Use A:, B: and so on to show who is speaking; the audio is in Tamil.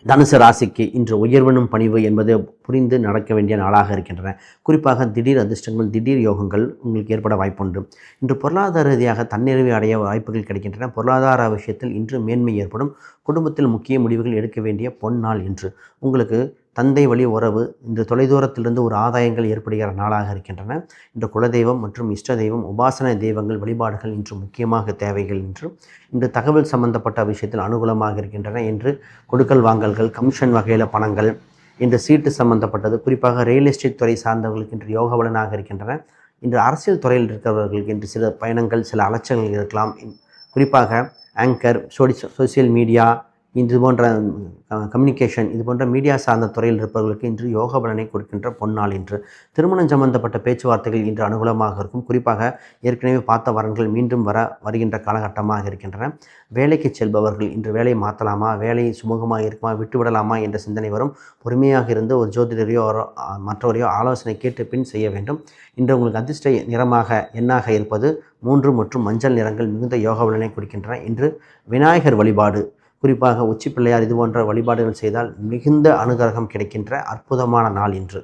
A: தனுசு ராசிக்கு இன்று உயர்வெனும் பணிவு என்பது புரிந்து நடக்க வேண்டிய நாளாக இருக்கின்றன. குறிப்பாக திடீர் அதிர்ஷ்டங்கள், திடீர் யோகங்கள் உங்களுக்கு ஏற்பட வாய்ப்புண்டு. இன்று பொருளாதார ரீதியாக தன்னிறைவை அடைய வாய்ப்புகள் கிடைக்கின்றன. பொருளாதார விஷயத்தில் இன்று மேன்மை ஏற்படும். குடும்பத்தில் முக்கிய முடிவுகள் எடுக்க வேண்டிய பொன்னாள் இன்று. உங்களுக்கு தந்தை வழி உறவு இன்று தொலைதூரத்திலிருந்து ஒரு ஆதாயங்கள் ஏற்படுகிற நாளாக இருக்கின்றன. இன்று குலதெய்வம் மற்றும் இஷ்ட தெய்வம், உபாசன தெய்வங்கள் வழிபாடுகள் இன்று முக்கியமாக தேவைகள் இன்று தகவல் சம்பந்தப்பட்ட விஷயத்தில் அனுகூலமாக இருக்கின்றன. இன்று கொடுக்கல் வாங்கல்கள், கமிஷன் வகையில் பணங்கள், இன்று சீட்டு சம்பந்தப்பட்டது, குறிப்பாக ரியல் எஸ்டேட் துறை சார்ந்தவர்களுக்கு இன்று யோக பலனாக இருக்கின்றன. இன்று அரசியல் துறையில் இருக்கிறவர்களுக்கு இன்று சில பயணங்கள், சில அலைச்சல்கள் இருக்கலாம். குறிப்பாக ஆங்கர், சோசியல் மீடியா, இது போன்ற கம்யூனிகேஷன், இது போன்ற மீடியா சார்ந்த துறையில் இருப்பவர்களுக்கு இன்று யோக பலனை கொடுக்கின்ற பொன்னாள் இன்று. திருமணம் சம்பந்தப்பட்ட பேச்சுவார்த்தைகள் இன்று அனுகூலமாக இருக்கும். குறிப்பாக ஏற்கனவே பார்த்த வரன்கள் மீண்டும் வருகின்ற காலகட்டமாக இருக்கின்றன. வேலைக்கு செல்பவர்கள் இன்று வேலையை மாற்றலாமா, வேலை சுமூகமாக இருக்குமா, விட்டுவிடலாமா என்ற சிந்தனை வரும். பொறுமையாக இருந்து ஒரு ஜோதிடரையோ மற்றவரையோ ஆலோசனை கேட்டு பின் செய்ய வேண்டும். இன்று உங்களுக்கு அதிர்ஷ்ட நிறமாக எண்ணாக இருப்பது 3 மற்றும் மஞ்சள் நிறங்கள் மிகுந்த யோக பலனை கொடுக்கின்றன. இன்று விநாயகர் வழிபாடு, குறிப்பாக உச்சி பிள்ளையார் இது போன்ற வழிபாடுகள் செய்தால் மிகுந்த அனுகிரகம் கிடைக்கின்ற அற்புதமான நாள் இன்று.